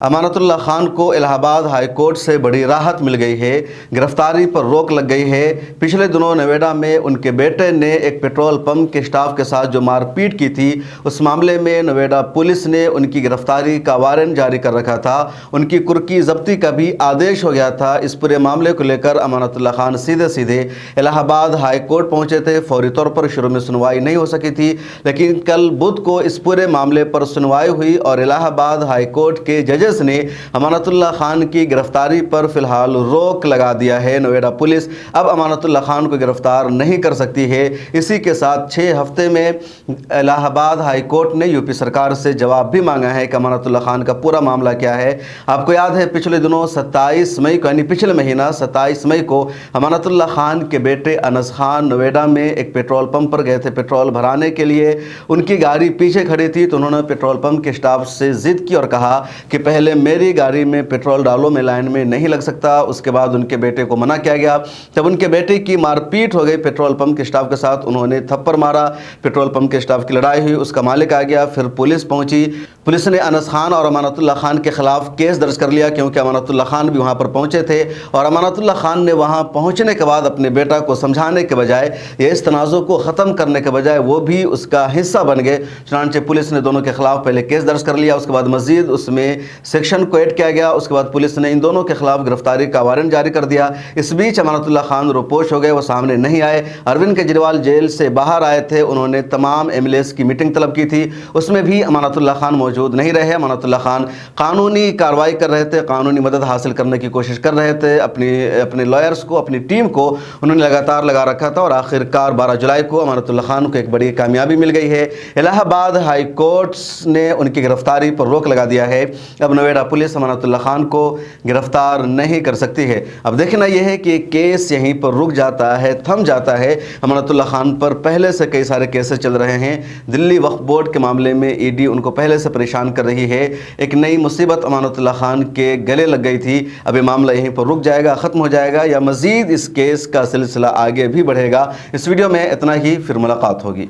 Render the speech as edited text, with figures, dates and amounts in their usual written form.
अमानतुल्लाह खान को Allahabad high court से बड़ी राहत मिल गई है। गिरफ्तारी पर रोक लग गई है। पिछले दिनों नोएडा में उनके बेटे ने एक पेट्रोल पंप के स्टाफ के साथ जो मारपीट की थी, उस मामले में नोएडा पुलिस ने उनकी गिरफ्तारी का वारंट जारी कर रखा था। उनकी कुर्की जब्ती का भी आदेश हो गया था। इस पूरे मामले को लेकर अमानतुल्लाह खान सीधे इलाहाबाद हाई कोर्ट पहुंचे थे। फौरी तौर पर शुरू में सुनवाई नहीं हो सकी थी, लेकिन कल बुध को इस पूरे मामले पर सुनवाई हुई और इलाहाबाद हाई कोर्ट के जजेस ने अमानतुल्लाह खान की गिरफ्तारी पर फिलहाल रोक लगा दिया है। नोएडा पुलिस अब अमानतुल्लाह खान को गिरफ्तार नहीं कर सकती है। इसी के साथ 6 हफ्ते में इलाहाबाद हाई कोर्ट ने यूपी सरकार से जवाब भी मांगा है कि अमानतुल्लाह खान का पूरा मामला क्या है। आपको याद है पिछले दिनों 27 मई को यानी पिछले महीना 27 मई को अमानतुल्लाह खान के बेटे अनस खान नोएडा में एक पेट्रोल पंप पर गए थे पेट्रोल भराने के लिए। उनकी गाड़ी पीछे खड़ी थी तो उन्होंने पेट्रोल पंप के स्टाफ से जिद की और कहा कि पहले मेरी गाड़ी में पेट्रोल डालो, मैं लाइन में नहीं लग सकता। उसके बाद उनके बेटे को मना किया गया। जब उनके बेटे की मारपीट हो गई पेट्रोल पंप के स्टाफ के साथ, उन्होंने थप्पड़ मारा, पेट्रोल पंप के स्टाफ की लड़ाई हुई, उसका मालिक आ गया, फिर पुलिस पहुंची। पुलिस ने अनस खान और अमानतुल्लाह खान के खिलाफ केस दर्ज कर लिया क्योंकि अमानतुल्लाह खान भी वहां पर पहुंचे थे और अमानतुल्लाह खान ने वहां पहुंचने के बाद अपने बेटा को समझाने के बजाय या इस तनाज़ुर को ख़त्म करने के बजाय वो भी उसका हिस्सा बन गए। चुनांचे पुलिस ने दोनों के खिलाफ पहले केस दर्ज कर लिया, उसके बाद मजीद उसमें सेक्शन को ऐड किया गया। उसके बाद पुलिस ने इन दोनों के खिलाफ गिरफ्तारी का वारंट जारी कर दिया। इस बीच अमानतुल्लाह खान रोपोश हो गए, वो सामने नहीं आए। अरविंद केजरीवाल जेल से बाहर आए थे, उन्होंने तमाम एमएलएस की मीटिंग तलब की थी, उसमें भी अमानतुल्लाह खान मौजूद नहीं रहे। अमानतुल्लाह खान कानूनी कार्रवाई कर रहे थे, कानूनी मदद हासिल करने की कोशिश कर रहे थे। अपने लॉयर्स को, अपनी टीम को उन्होंने लगातार लगा रखा था और आखिरकार 12 जुलाई को अमानतुल्लाह खान को एक बड़ी कामयाबी मिल गई है। इलाहाबाद हाई कोर्ट ने उनकी गिरफ्तारी पर रोक लगा दिया है। अब नोएडा पुलिस अमानतुल्लाह खान को गिरफ्तार नहीं कर सकती है। अब देखना यह है कि केस यहीं पर रुक जाता है, थम जाता है। अमानतुल्लाह खान पर पहले से कई सारे केसेस चल रहे हैं। दिल्ली वक्फ बोर्ड के मामले में ईडी उनको पहले से परेशान कर रही है। एक नई मुसीबत अमानतुल्लाह खान के गले लग गई थी। अब ये मामला यहीं पर रुक जाएगा, ख़त्म हो जाएगा या मज़ीद इस केस का सिलसिला आगे भी बढ़ेगा। इस वीडियो में इतना ही, फिर मुलाकात होगी।